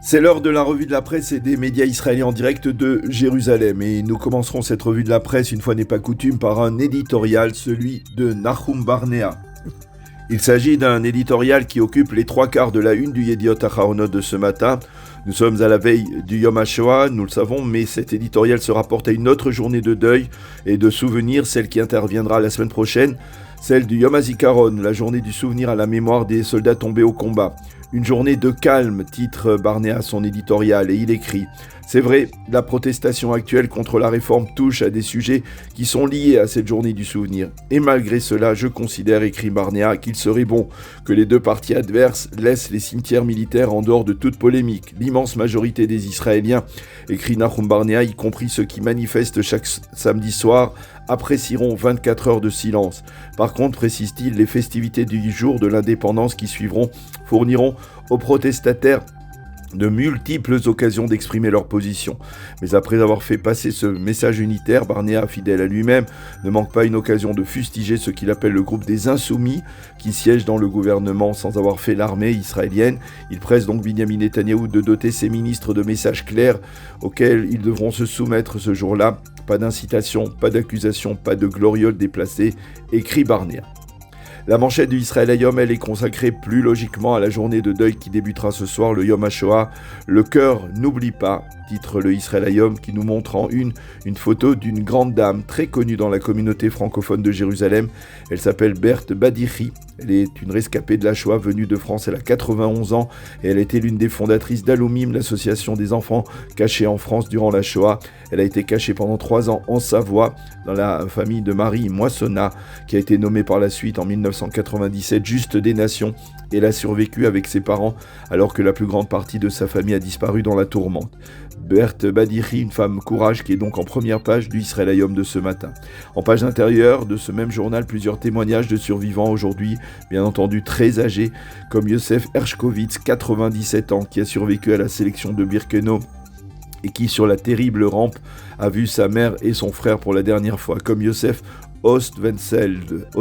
C'est l'heure de la revue de la presse et des médias israéliens en direct de Jérusalem. Et nous commencerons cette revue de la presse, une fois n'est pas coutume, par un éditorial, celui de Nahum Barnea. Il s'agit d'un éditorial qui occupe les 3/4 de la une du Yediot Aharonot de ce matin. Nous sommes à la veille du Yom HaShoah, nous le savons, mais cet éditorial se rapporte à une autre journée de deuil et de souvenir, celle qui interviendra la semaine prochaine, celle du Yom HaZikaron, la journée du souvenir à la mémoire des soldats tombés au combat. Une journée de calme, titre Barnea son éditorial, et il écrit « C'est vrai, la protestation actuelle contre la réforme touche à des sujets qui sont liés à cette journée du souvenir. Et malgré cela, je considère, écrit Barnea, qu'il serait bon que les deux parties adverses laissent les cimetières militaires en dehors de toute polémique. L'immense majorité des Israéliens, écrit Nahum Barnea, y compris ceux qui manifestent chaque samedi soir, apprécieront 24 heures de silence. Par contre, précise-t-il, les festivités du jour de l'indépendance qui suivront fourniront aux protestataires de multiples occasions d'exprimer leur position. Mais après avoir fait passer ce message unitaire, Barnea, fidèle à lui-même, ne manque pas une occasion de fustiger ce qu'il appelle le groupe des insoumis qui siègent dans le gouvernement sans avoir fait l'armée israélienne. Il presse donc Binyamin Netanyahou de doter ses ministres de messages clairs auxquels ils devront se soumettre ce jour-là. Pas d'incitation, pas d'accusation, pas de gloriole déplacée, écrit Barnea. La manchette du Israël Hayom, elle est consacrée plus logiquement à la journée de deuil qui débutera ce soir, le Yom HaShoah. Le cœur n'oublie pas, titre le Israël Hayom, qui nous montre en une photo d'une grande dame très connue dans la communauté francophone de Jérusalem. Elle s'appelle Berthe Badichi. Elle est une rescapée de la Shoah venue de France. Elle a 91 ans et elle était l'une des fondatrices d'Alumim, l'association des enfants cachés en France durant la Shoah. Elle a été cachée pendant 3 ans en Savoie, dans la famille de Marie Moissonnat, qui a été nommée par la suite en 1997 Juste des Nations. Elle a survécu avec ses parents alors que la plus grande partie de sa famille a disparu dans la tourmente. Berthe Badichi, une femme courage qui est donc en première page du Israël Hayom de ce matin. En page intérieure de ce même journal, plusieurs témoignages de survivants aujourd'hui, bien entendu très âgés, comme Yosef Hershkovitz, 97 ans, qui a survécu à la sélection de Birkenau et qui, sur la terrible rampe, a vu sa mère et son frère pour la dernière fois, comme Yosef Ostwendfeld,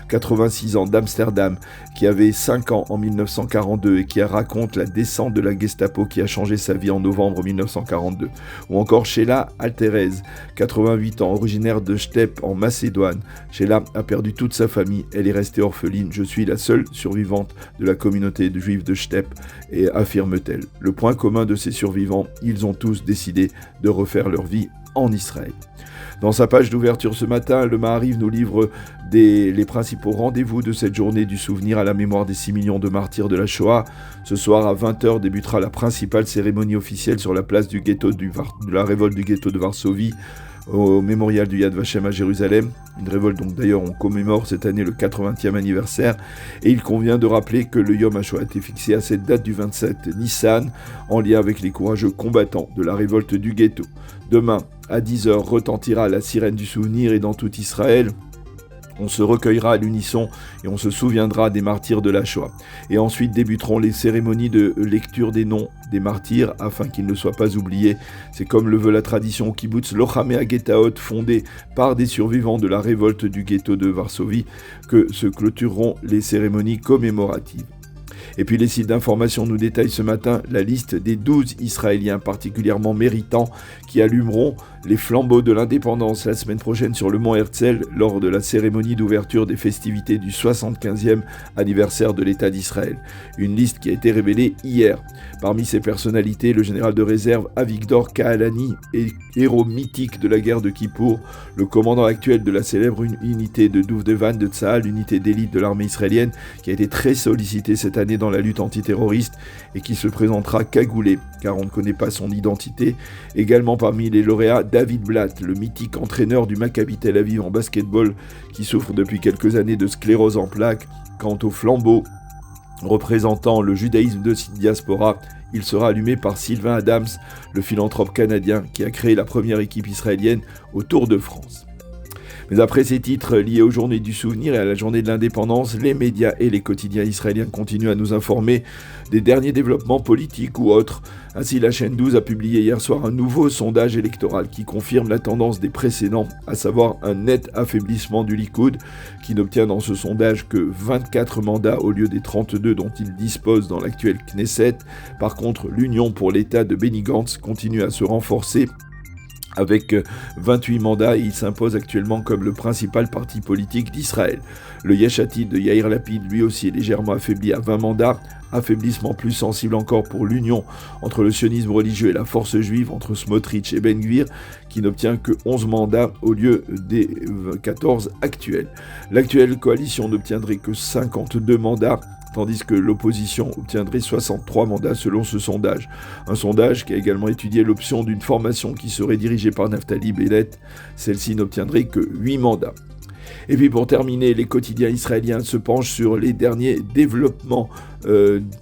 86 ans, d'Amsterdam, qui avait 5 ans en 1942 et qui raconte la descente de la Gestapo qui a changé sa vie en novembre 1942. Ou encore Sheila Alterez, 88 ans, originaire de Shtep en Macédoine. Sheila a perdu toute sa famille, elle est restée orpheline. Je suis la seule survivante de la communauté juive de Shtep, et affirme-t-elle. Le point commun de ces survivants, ils ont tous décidé de refaire leur vie en Israël. Dans sa page d'ouverture ce matin, le Maariv nous livre les principaux rendez-vous de cette journée du souvenir à la mémoire des 6 millions de martyrs de la Shoah. Ce soir à 20h débutera la principale cérémonie officielle sur la place du ghetto de la révolte du ghetto de Varsovie, au mémorial du Yad Vashem à Jérusalem. Une révolte donc d'ailleurs on commémore cette année le 80e anniversaire, et il convient de rappeler que le Yom HaShoah a été fixé à cette date du 27 Nissan en lien avec les courageux combattants de la révolte du ghetto. Demain à 10h retentira la sirène du souvenir et dans tout Israël on se recueillera à l'unisson et on se souviendra des martyrs de la Shoah. Et ensuite débuteront les cérémonies de lecture des noms des martyrs afin qu'ils ne soient pas oubliés. C'est comme le veut la tradition au kibbutz Lochamei HaGetaot, fondé par des survivants de la révolte du ghetto de Varsovie, que se clôtureront les cérémonies commémoratives. Et puis les sites d'information nous détaillent ce matin la liste des 12 Israéliens particulièrement méritants qui allumeront les flambeaux de l'indépendance la semaine prochaine sur le mont Herzl lors de la cérémonie d'ouverture des festivités du 75e anniversaire de l'État d'Israël. Une liste qui a été révélée hier. Parmi ces personnalités, le général de réserve Avigdor Kahalani, héros mythique de la guerre de Kippour, le commandant actuel de la célèbre unité de Duvdevan de Tsahal, l'unité d'élite de l'armée israélienne, qui a été très sollicitée cette année dans la lutte antiterroriste et qui se présentera cagoulé, car on ne connaît pas son identité. Également parmi les lauréats, David Blatt, le mythique entraîneur du Maccabi Tel Aviv en basketball, qui souffre depuis quelques années de sclérose en plaques. Quant au flambeau représentant le judaïsme de diaspora, il sera allumé par Sylvain Adams, le philanthrope canadien qui a créé la première équipe israélienne au Tour de France. Mais après ces titres liés aux journées du souvenir et à la journée de l'indépendance, les médias et les quotidiens israéliens continuent à nous informer des derniers développements politiques ou autres. Ainsi, la chaîne 12 a publié hier soir un nouveau sondage électoral qui confirme la tendance des précédents, à savoir un net affaiblissement du Likoud, qui n'obtient dans ce sondage que 24 mandats au lieu des 32 dont il dispose dans l'actuel Knesset. Par contre, l'Union pour l'État de Benny Gantz continue à se renforcer. Avec 28 mandats, il s'impose actuellement comme le principal parti politique d'Israël. Le Yesh Atid de Yair Lapid, lui aussi, est légèrement affaibli à 20 mandats. Affaiblissement plus sensible encore pour l'union entre le sionisme religieux et la force juive, entre Smotrich et Ben Gvir, qui n'obtient que 11 mandats au lieu des 14 actuels. L'actuelle coalition n'obtiendrait que 52 mandats, tandis que l'opposition obtiendrait 63 mandats selon ce sondage. Un sondage qui a également étudié l'option d'une formation qui serait dirigée par Naftali Bennett. Celle-ci n'obtiendrait que 8 mandats. Et puis pour terminer, les quotidiens israéliens se penchent sur les derniers développements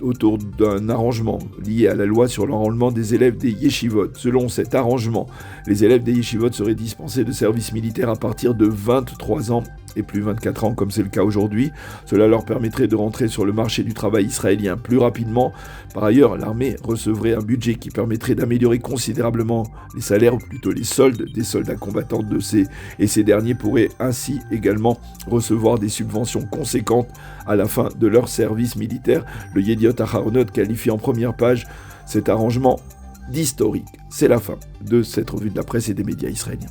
autour d'un arrangement lié à la loi sur l'enrôlement des élèves des yeshivot. Selon cet arrangement, les élèves des yeshivot seraient dispensés de service militaire à partir de 23 ans et plus 24 ans comme c'est le cas aujourd'hui. Cela leur permettrait de rentrer sur le marché du travail israélien plus rapidement. Par ailleurs, l'armée recevrait un budget qui permettrait d'améliorer considérablement les salaires, ou plutôt les soldes des soldats combattants et ces derniers pourraient ainsi également recevoir des subventions conséquentes à la fin de leur service militaire. Le Yediot Aharonot qualifie en première page cet arrangement d'historique. C'est la fin de cette revue de la presse et des médias israéliens.